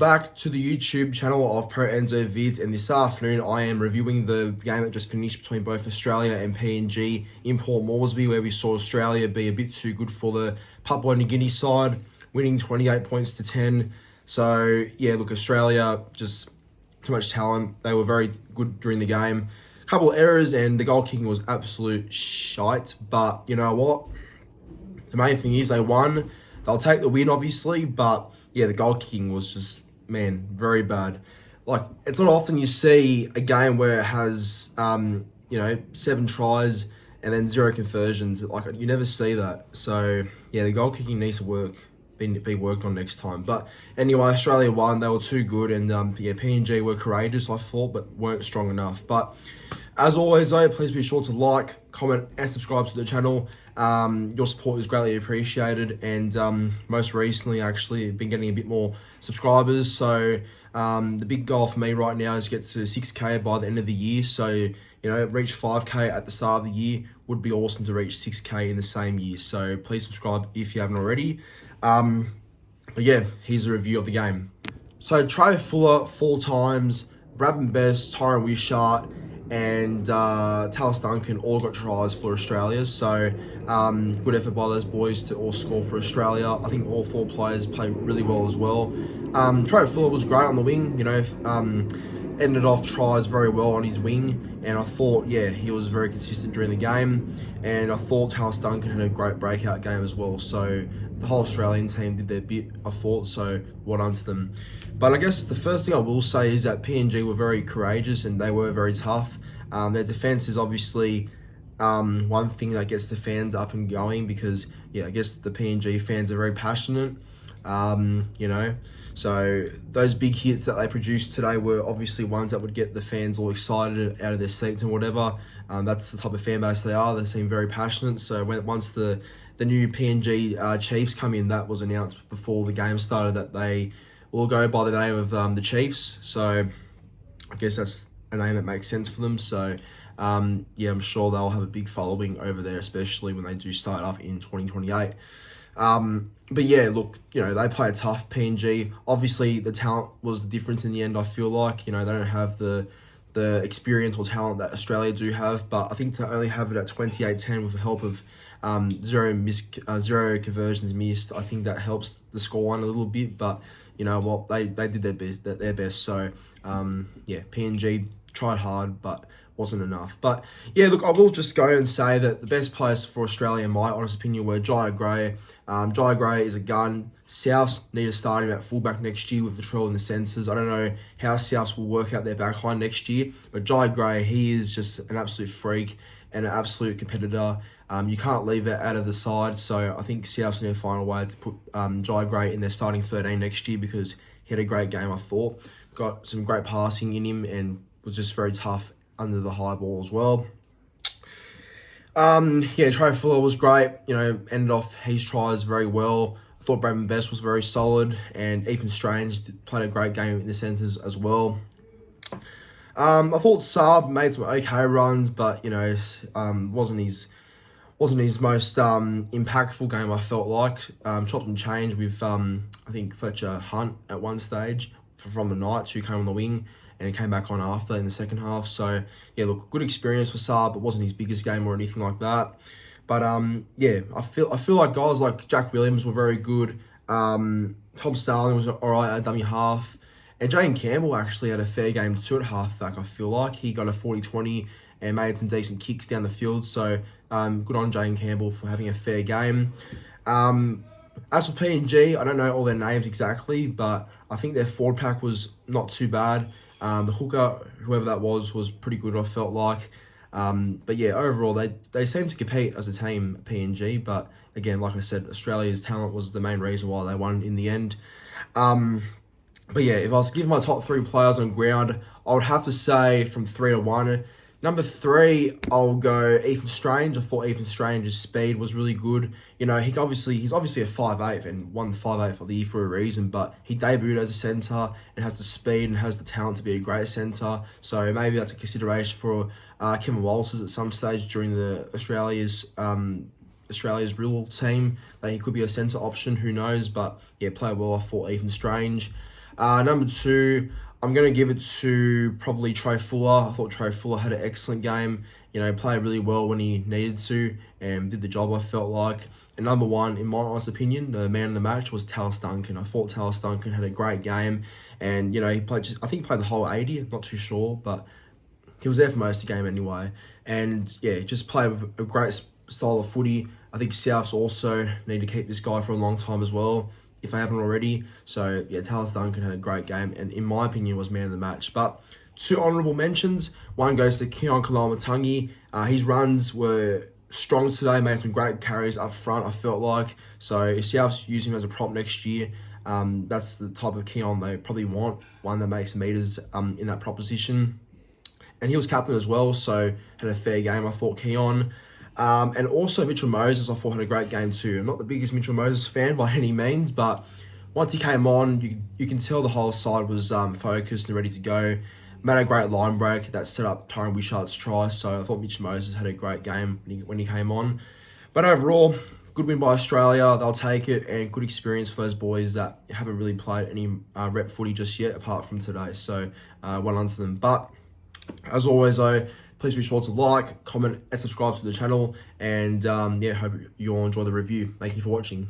back to the YouTube channel of Pro Enzo Vids, and this afternoon I am reviewing the game that just finished between both Australia and PNG in Port Moresby, where we saw Australia be a bit too good for the Papua New Guinea side, winning 28 points to 10. So yeah, look, Australia, just too much talent. They were very good during the game. A couple of errors and the goal kicking was absolute shite, but you know what? The main thing is they won. They'll take the win, obviously, but yeah, the goal kicking was just, man, very bad. Like, it's not often you see a game where it has, 7 tries and then 0 conversions. Like, you never see that. So, yeah, the goal kicking needs to be worked on next time. But anyway, Australia won. They were too good, and PNG were courageous, I thought, but weren't strong enough. But as always, though, please be sure to like, comment, and subscribe to the channel. Your support is greatly appreciated, and most recently, actually, I've been getting a bit more subscribers. So the big goal for me right now is to get to 6K by the end of the year. So, reach 5K at the start of the year. Would be awesome to reach 6K in the same year. So please subscribe if you haven't already. But yeah, here's a review of the game. So Trey Fuller 4 times, Bradman Best, Tyron Wishart, and Tallis Duncan all got tries for Australia. So good effort by those boys to all score for Australia. I think all 4 players played really well as well. Trey Fuller was great on the wing, ended off tries very well on his wing, and I thought, yeah, he was very consistent during the game, and I thought Tallis Duncan had a great breakout game as well. So the whole Australian team did their bit, I thought, so well done to them. But I guess the first thing I will say is that PNG were very courageous and they were very tough. Their defense is obviously one thing that gets the fans up and going, because, yeah, I guess the PNG fans are very passionate. So those big hits that they produced today were obviously ones that would get the fans all excited out of their seats and whatever. That's the type of fan base they are. They seem very passionate. So once the new PNG Chiefs come in, that was announced before the game started that they will go by the name of the Chiefs. So I guess that's a name that makes sense for them. So yeah, I'm sure they'll have a big following over there, especially when they do start up in 2028. But yeah, look, they play a tough PNG. Obviously, the talent was the difference in the end, I feel like. They don't have the experience or talent that Australia do have. But I think to only have it at 28-10 with the help of 0 conversions missed, I think that helps the scoreline a little bit. But you know what, they did their best. So yeah, PNG tried hard, but wasn't enough. But yeah, look, I will just go and say that the best players for Australia, in my honest opinion, were Xiii Gray. Xiii Gray is a gun. Souths need to start him at fullback next year with the Latrell and the Sensors. I don't know how Souths will work out their backline next year, but Xiii Gray, he is just an absolute freak and an absolute competitor. You can't leave it out of the side, so I think Souths need to find a way to put Xiii Gray in their starting 13 next year, because he had a great game, I thought. Got some great passing in him and was just very tough under the high ball as well. Yeah, Trey Fuller was great. Ended off his tries very well. I thought Bradman Best was very solid, and Ethan Strange played a great game in the centres as well. I thought Saab made some okay runs, but wasn't his most impactful game, I felt like. Chopped and changed with I think Fletcher Hunt at one stage from the Knights, who came on the wing and came back on after in the second half. So yeah, look, good experience for Saab. It wasn't his biggest game or anything like that. But yeah, I feel like guys like Jack Williams were very good. Tom Starling was alright at dummy half. And Jane Campbell actually had a fair game too at halfback, I feel like. He got a 40-20 and made some decent kicks down the field. So good on Jane Campbell for having a fair game. As for PNG, I don't know all their names exactly, but I think their forward pack was not too bad. The hooker, whoever that was pretty good, I felt like. But yeah, overall, they seem to compete as a team, PNG. But again, like I said, Australia's talent was the main reason why they won in the end. But yeah, if I was to give my top 3 players on ground, I would have to say from 3 to 1. Number 3, I'll go Ethan Strange. I thought Ethan Strange's speed was really good. He's obviously a 5'8" and won 5'8" for the year for a reason, but he debuted as a centre and has the speed and has the talent to be a great centre. So maybe that's a consideration for Kevin Walters at some stage during the Australia's real team, that he could be a centre option, who knows. But yeah, play well, I thought Ethan Strange. Number 2, I'm going to give it to probably Trey Fuller. I thought Trey Fuller had an excellent game. You know, played really well when he needed to and did the job, I felt like. And number 1, in my honest opinion, the man of the match was Tallis Duncan. I thought Tallis Duncan had a great game. And, you know, he played I think he played the whole 80. I'm not too sure, but he was there for most of the game anyway. And, yeah, just played a great style of footy. I think Souths also need to keep this guy for a long time as well, if they haven't already. So, yeah, Tallis Duncan had a great game and, in my opinion, was man of the match. But 2 honourable mentions. One goes to Keon Kalamatangi. His runs were strong today, made some great carries up front, I felt like. So if Souths use him as a prop next year, that's the type of Keon they probably want, one that makes meters in that prop position. And he was captain as well, so had a fair game, I thought, Keon. And also Mitchell Moses, I thought, had a great game too. I'm not the biggest Mitchell Moses fan by any means, but once he came on, you can tell the whole side was focused and ready to go. Made a great line break that set up Tyrone Wishart's try, so I thought Mitch Moses had a great game when he came on. But overall, good win by Australia, they'll take it, and good experience for those boys that haven't really played any rep footy just yet, apart from today, so well done to them. But as always though, please be sure to like, comment and subscribe to the channel, and yeah, hope you all enjoy the review. Thank you for watching.